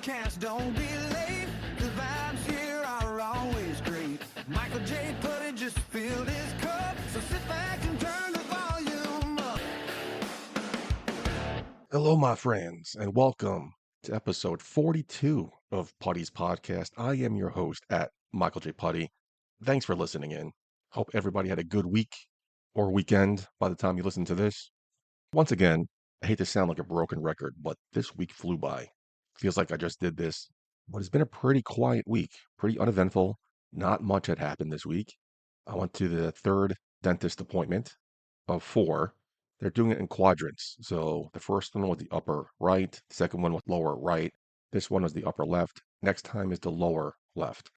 podcast, don't be late. The vibes here are always great. Michael J. Putty just filled his cup, so sit back and turn the volume up. Hello, my friends, and welcome to episode 42 of Putty's podcast. I am your host at Michael J. Putty. Thanks for listening in. Hope everybody had a good week or weekend by the time you listen to this. Once again, I hate to sound like a broken record, but this week flew by. Feels like I just did this, but it's been a pretty quiet week, pretty uneventful. Not much had happened this week. I went to the third dentist appointment of four. They're doing it in quadrants. So the first one was the upper right, the second one was lower right. This one was the upper left. Next time is the lower left.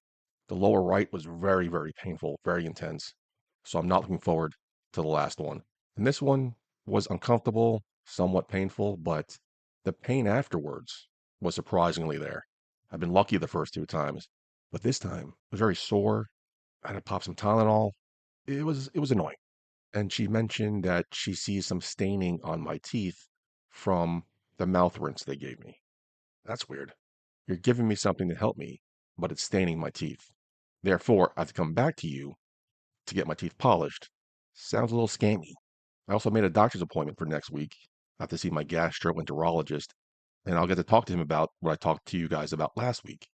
The lower right was very, very painful, very intense. So I'm not looking forward to the last one. And this one was uncomfortable, somewhat painful, but the pain afterwards was surprisingly there. I've been lucky the first two times, but this time it was very sore. I had to pop some Tylenol. It was annoying. And she mentioned that she sees some staining on my teeth from the mouth rinse they gave me. That's weird. You're giving me something to help me, but it's staining my teeth. Therefore, I have to come back to you to get my teeth polished. Sounds a little scammy. I also made a doctor's appointment for next week. I have to see my gastroenterologist, and I'll get to talk to him about what I talked to you guys about last week,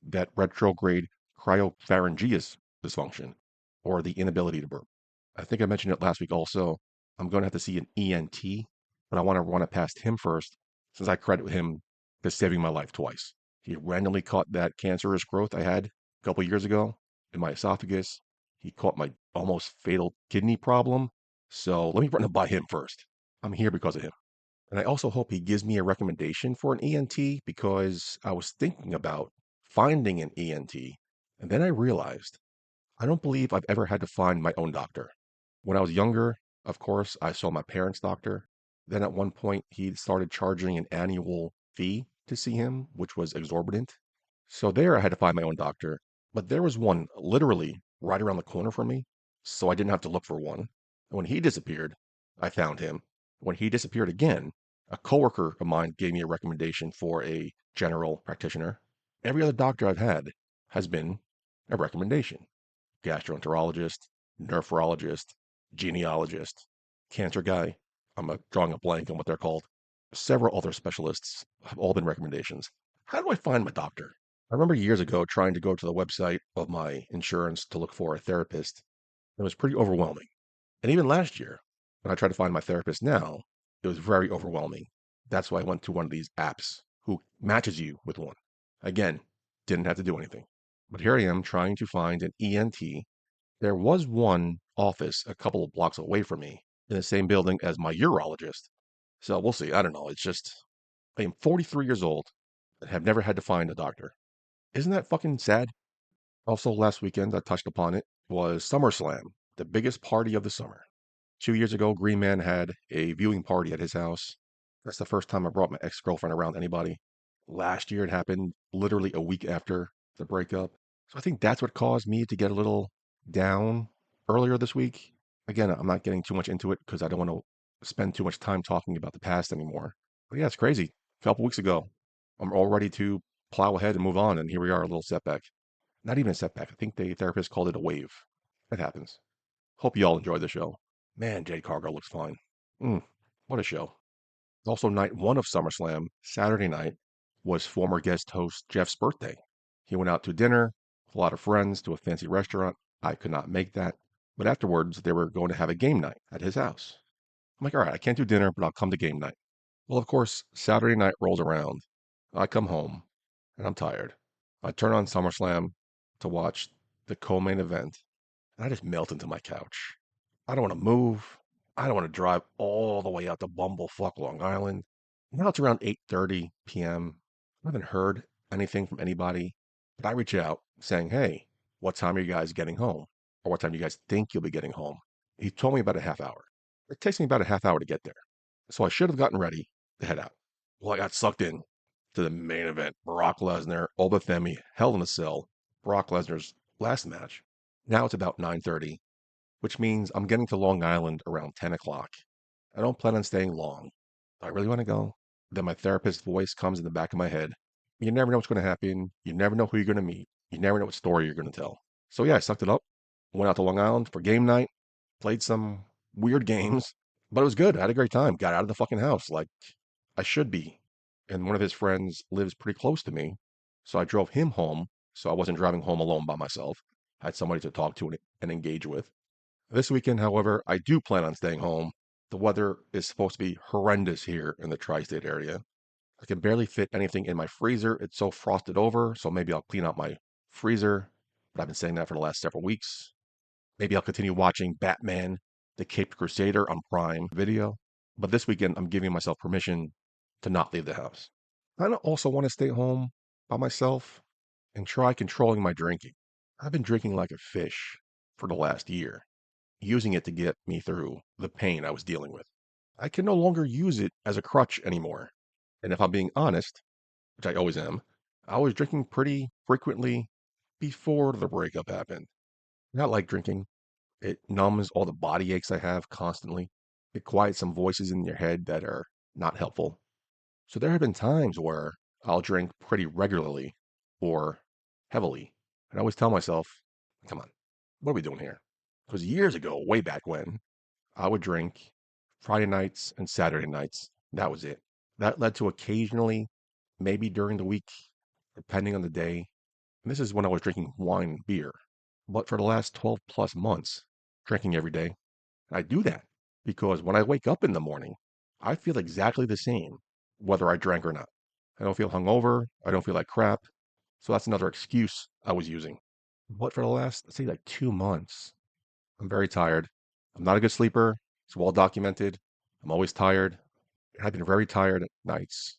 that retrograde cryopharyngeus dysfunction, or the inability to burp. I think I mentioned it last week also. I'm going to have to see an ENT, but I want to run it past him first, since I credit him for saving my life twice. He randomly caught that cancerous growth I had a couple years ago in my esophagus. He caught my almost fatal kidney problem. So let me run it by him first. I'm here because of him. And I also hope he gives me a recommendation for an ENT because I was thinking about finding an ENT. And then I realized I don't believe I've ever had to find my own doctor. When I was younger, of course, I saw my parents' doctor. Then at one point, he started charging an annual fee to see him, which was exorbitant. So there I had to find my own doctor. But there was one literally right around the corner from me, so I didn't have to look for one. And when he disappeared, I found him. When he disappeared again, a coworker of mine gave me a recommendation for a general practitioner. Every other doctor I've had has been a recommendation: gastroenterologist, nephrologist, genealogist, cancer guy. Drawing a blank on what they're called. Several other specialists have all been recommendations. How do I find my doctor? I remember years ago trying to go to the website of my insurance to look for a therapist. It was pretty overwhelming. And even last year, when I tried to find my therapist now, it was very overwhelming. That's why I went to one of these apps who matches you with one. Again, didn't have to do anything. But here I am trying to find an ENT. There was one office a couple of blocks away from me in the same building as my urologist. So we'll see. I don't know. It's just, I am 43 years old and have never had to find a doctor. Isn't that fucking sad? Also, last weekend, I touched upon it, was SummerSlam, the biggest party of the summer. 2 years ago, Green Man had a viewing party at his house. That's the first time I brought my ex girlfriend around anybody. Last year, it happened literally a week after the breakup. So I think that's what caused me to get a little down earlier this week. Again, I'm not getting too much into it because I don't want to spend too much time talking about the past anymore. But yeah, it's crazy. A couple weeks ago, I'm all ready to plow ahead and move on, and here we are, a little setback. Not even a setback. I think the therapist called it a wave. It happens. Hope you all enjoyed the show. Man, Jade Cargill looks fine. What a show. Also, night one of SummerSlam, Saturday night, was former guest host Jeff's birthday. He went out to dinner with a lot of friends to a fancy restaurant. I could not make that. But afterwards, they were going to have a game night at his house. I'm like, all right, I can't do dinner, but I'll come to game night. Well, of course, Saturday night rolls around. I come home, and I'm tired. I turn on SummerSlam to watch the co-main event, and I just melt into my couch. I don't want to move. I don't want to drive all the way out to Bumblefuck, Long Island. Now it's around 8:30 p.m. I haven't heard anything from anybody, but I reach out saying, "Hey, what time are you guys getting home? Or what time do you guys think you'll be getting home?" He told me about a half hour. It takes me about a half hour to get there. So I should have gotten ready to head out. Well, I got sucked in to the main event. Brock Lesnar, Obafemi, Hell in a Cell, Brock Lesnar's last match. Now it's about 9:30, which means I'm getting to Long Island around 10 o'clock. I don't plan on staying long. I really want to go. Then my therapist's voice comes in the back of my head. You never know what's going to happen. You never know who you're going to meet. You never know what story you're going to tell. So yeah, I sucked it up. Went out to Long Island for game night, played some weird games, but it was good. I had a great time. Got out of the fucking house like I should be. And one of his friends lives pretty close to me. So I drove him home. So I wasn't driving home alone by myself. I had somebody to talk to and engage with. This weekend, however, I do plan on staying home. The weather is supposed to be horrendous here in the tri state area. I can barely fit anything in my freezer. It's so frosted over. So maybe I'll clean out my freezer. But I've been saying that for the last several weeks. Maybe I'll continue watching Batman, the Caped Crusader on Prime Video. But this weekend, I'm giving myself permission to not leave the house. I also want to stay home by myself and try controlling my drinking. I've been drinking like a fish for the last year, using it to get me through the pain I was dealing with. I can no longer use it as a crutch anymore. And if I'm being honest, which I always am, I was drinking pretty frequently before the breakup happened. Not like drinking. It numbs all the body aches I have constantly. It quiets some voices in your head that are not helpful. So there have been times where I'll drink pretty regularly or heavily. And I always tell myself, come on, what are we doing here? Because years ago, way back when, I would drink Friday nights and Saturday nights. That was it. That led to occasionally, maybe during the week, depending on the day. And this is when I was drinking wine and beer. But for the last 12 plus months, drinking every day, I do that because when I wake up in the morning, I feel exactly the same, whether I drank or not. I don't feel hungover. I don't feel like crap. So that's another excuse I was using. But for the last, let's say, like 2 months, I'm very tired. I'm not a good sleeper. It's well documented. I'm always tired. And I've been very tired at nights,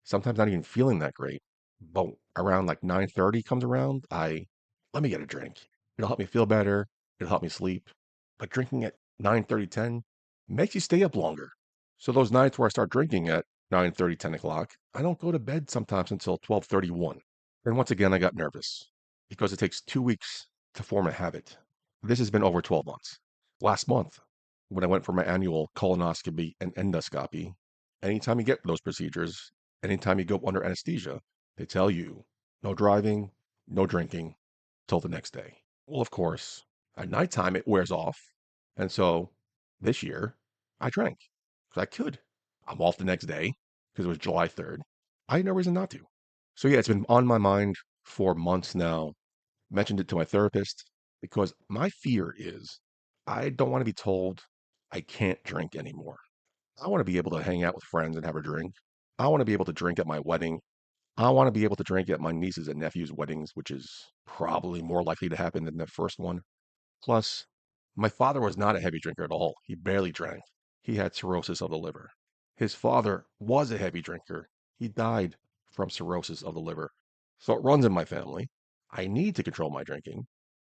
sometimes not even feeling that great. But around like 9:30 comes around, let me get a drink. It'll help me feel better. It'll help me sleep. But drinking at 9:30, 10 makes you stay up longer. So those nights where I start drinking at 9:30, 10 o'clock, I don't go to bed sometimes until 12:31. And once again, I got nervous because it takes 2 weeks to form a habit. This has been over 12 months. Last month, when I went for my annual colonoscopy and endoscopy, anytime you get those procedures, anytime you go under anesthesia, they tell you no driving, no drinking till the next day. Well, of course, at nighttime it wears off. And so this year I drank because I could. I'm off the next day because it was July 3rd. I had no reason not to. So yeah, it's been on my mind for months now. Mentioned it to my therapist because my fear is I don't want to be told I can't drink anymore. I want to be able to hang out with friends and have a drink. I want to be able to drink at my wedding. I want to be able to drink at my nieces and nephews' weddings, which is probably more likely to happen than the first one. Plus, my father was not a heavy drinker at all. He barely drank. He had cirrhosis of the liver. His father was a heavy drinker. He died from cirrhosis of the liver. So it runs in my family. I need to control my drinking.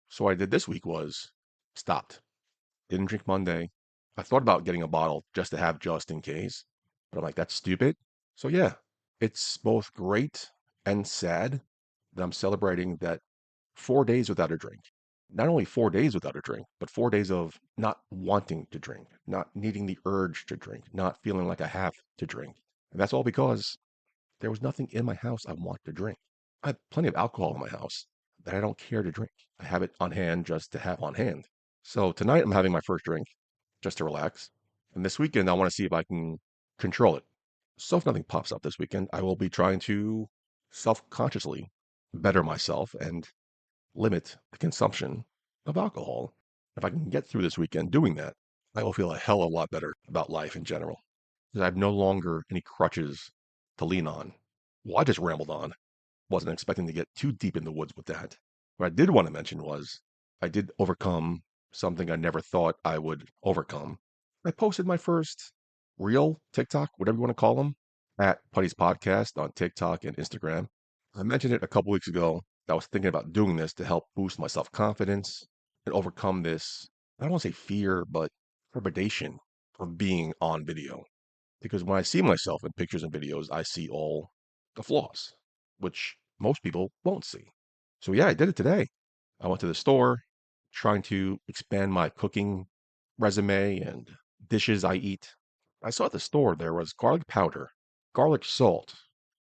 So what I did this week was stopped. Didn't drink Monday. I thought about getting a bottle just to have just in case, but I'm like, that's stupid. So yeah, it's both great and sad that I'm celebrating that 4 days without a drink. Not only 4 days without a drink, but 4 days of not wanting to drink, not needing the urge to drink, not feeling like I have to drink. And that's all because there was nothing in my house I want to drink. I have plenty of alcohol in my house that I don't care to drink. I have it on hand just to have on hand. So tonight I'm having my first drink just to relax. And this weekend I want to see if I can control it. So if nothing pops up this weekend, I will be trying to self-consciously better myself and limit the consumption of alcohol. If I can get through this weekend doing that, I will feel a hell of a lot better about life in general. Because I have no longer any crutches to lean on. Well, I just rambled on. Wasn't expecting to get too deep in the woods with that. What I did want to mention was I did overcome something I never thought I would overcome. I posted my first real TikTok, whatever you want to call them, at Putty's Podcast on TikTok and Instagram. I mentioned it a couple weeks ago. I was thinking about doing this to help boost my self confidence and overcome this, I don't want to say fear, but trepidation of being on video. Because when I see myself in pictures and videos, I see all the flaws, which most people won't see. So yeah, I did it today. I went to the store trying to expand my cooking resume and dishes I eat. I saw at the store there was garlic powder, garlic salt,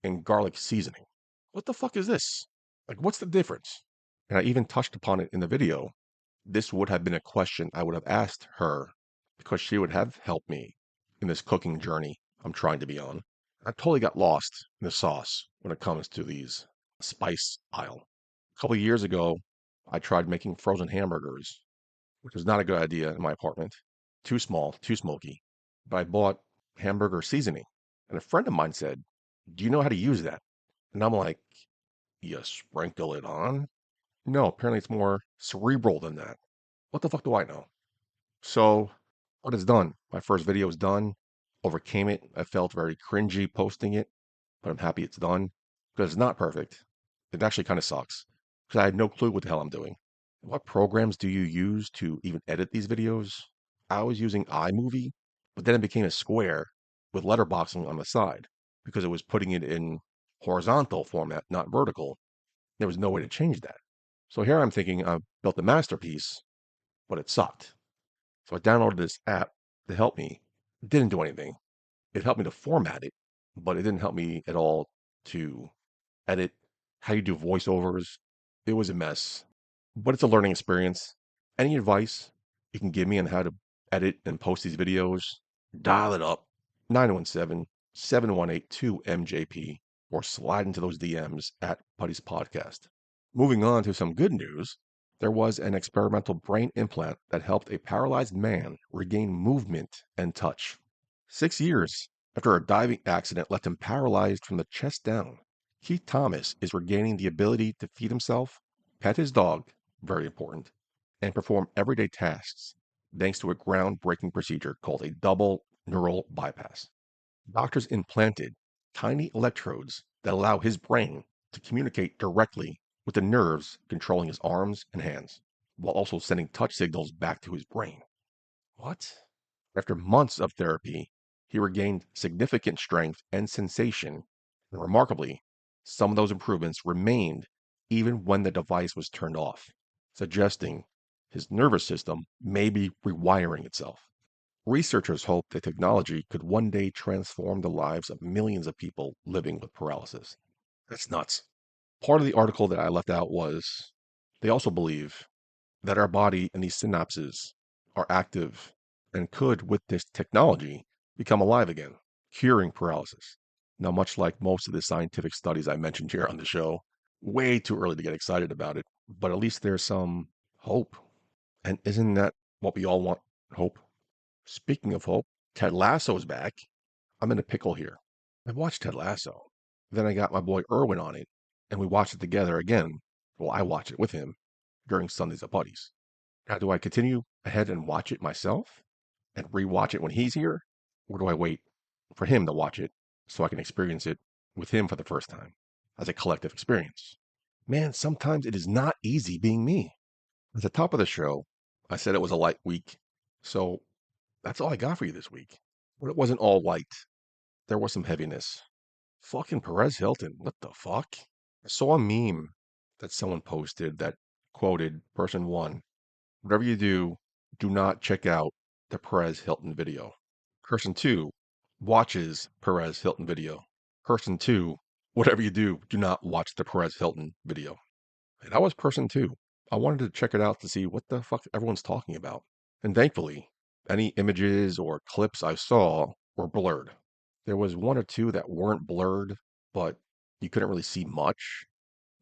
and garlic seasoning. What the fuck is this? Like, what's the difference? And I even touched upon it in the video. This would have been a question I would have asked her because she would have helped me in this cooking journey I'm trying to be on. I totally got lost in the sauce when it comes to these spice aisle. A couple of years ago, I tried making frozen hamburgers, which was not a good idea in my apartment. Too small, too smoky. But I bought hamburger seasoning, and a friend of mine said, "Do you know how to use that?" And I'm like, "You sprinkle it on?" No, apparently it's more cerebral than that. What the fuck do I know? So, what is done? My first video is done. Overcame it. I felt very cringy posting it, but I'm happy it's done because it's not perfect. It actually kind of sucks because I had no clue what the hell I'm doing. What programs do you use to even edit these videos? I was using iMovie, but then it became a square with letterboxing on the side because it was putting it in horizontal format, not vertical. There was no way to change that. So here I'm thinking I've built a masterpiece, but it sucked. So I downloaded this app to help me. It didn't do anything. It helped me to format it, but it didn't help me at all to edit, how you do voiceovers. It was a mess, but it's a learning experience. Any advice you can give me on how to edit and post these videos, dial it up 917-718-2MJP or slide into those DMs at Putty's Podcast. Moving on to some good news, there was an experimental brain implant that helped a paralyzed man regain movement and touch. 6 years after a diving accident left him paralyzed from the chest down, Keith Thomas is regaining the ability to feed himself, pet his dog, very important, and perform everyday tasks thanks to a groundbreaking procedure called a double neural bypass. Doctors implanted tiny electrodes that allow his brain to communicate directly with the nerves controlling his arms and hands, while also sending touch signals back to his brain. What? After months of therapy, he regained significant strength and sensation, and remarkably, some of those improvements remained even when the device was turned off, suggesting his nervous system may be rewiring itself. Researchers hope the technology could one day transform the lives of millions of people living with paralysis. That's nuts. Part of the article that I left out was they also believe that our body and these synapses are active and could, with this technology, become alive again, curing paralysis. Now, much like most of the scientific studies I mentioned here on the show, way too early to get excited about it, but at least there's some hope. And isn't that what we all want? Hope. Speaking of hope, Ted Lasso's back. I'm in a pickle here. I watched Ted Lasso. Then I got my boy Erwin on it, and we watched it together again. Well, I watched it with him during Sundays at Buddies. Now, do I continue ahead and watch it myself and rewatch it when he's here? Or do I wait for him to watch it so I can experience it with him for the first time as a collective experience? Man, sometimes it is not easy being me. At the top of the show, I said it was a light week. So that's all I got for you this week. But it wasn't all light. There was some heaviness. Fucking Perez Hilton. What the fuck? I saw a meme that someone posted that quoted person one: whatever you do, do not check out the Perez Hilton video. Person two watches Perez Hilton video. Person two, whatever you do, do not watch the Perez Hilton video. And that was person two. I wanted to check it out to see what the fuck everyone's talking about. And thankfully, any images or clips I saw were blurred. There was one or two that weren't blurred, but you couldn't really see much.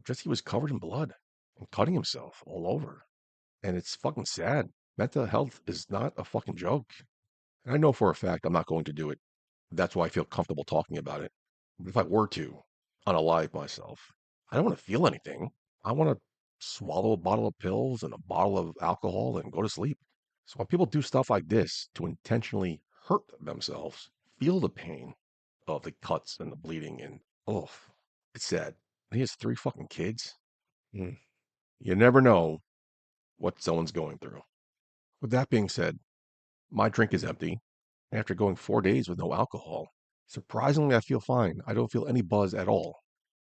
Just he was covered in blood and cutting himself all over. And it's fucking sad. Mental health is not a fucking joke. And I know for a fact I'm not going to do it. That's why I feel comfortable talking about it. But if I were to unalive myself, I don't want to feel anything. I want to swallow a bottle of pills and a bottle of alcohol and go to sleep. So when people do stuff like this to intentionally hurt themselves, feel the pain of the cuts and the bleeding, and oh, it's sad. He has three fucking kids. Mm. You never know what someone's going through. With that being said, my drink is empty. After going 4 days with no alcohol, surprisingly, I feel fine. I don't feel any buzz at all.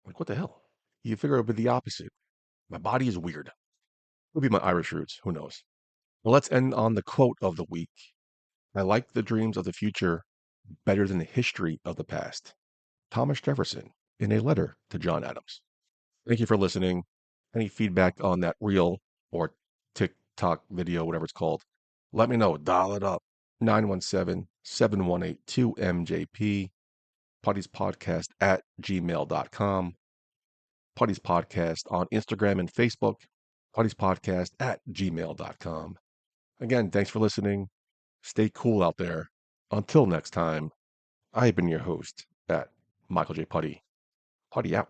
Like, what the hell? You figure it would be the opposite. My body is weird. Could be my Irish roots. Who knows? Well, let's end on the quote of the week. I like the dreams of the future better than the history of the past. Thomas Jefferson in a letter to John Adams. Thank you for listening. Any feedback on that reel or TikTok video, whatever it's called, let me know. Dial it up. 917-718-2MJP. Podcast at gmail.com. Putty's Podcast on Instagram and Facebook. Putty's Podcast at gmail.com. Again, thanks for listening. Stay cool out there. Until next time, I have been your host at Michael J. Putty. Putty out.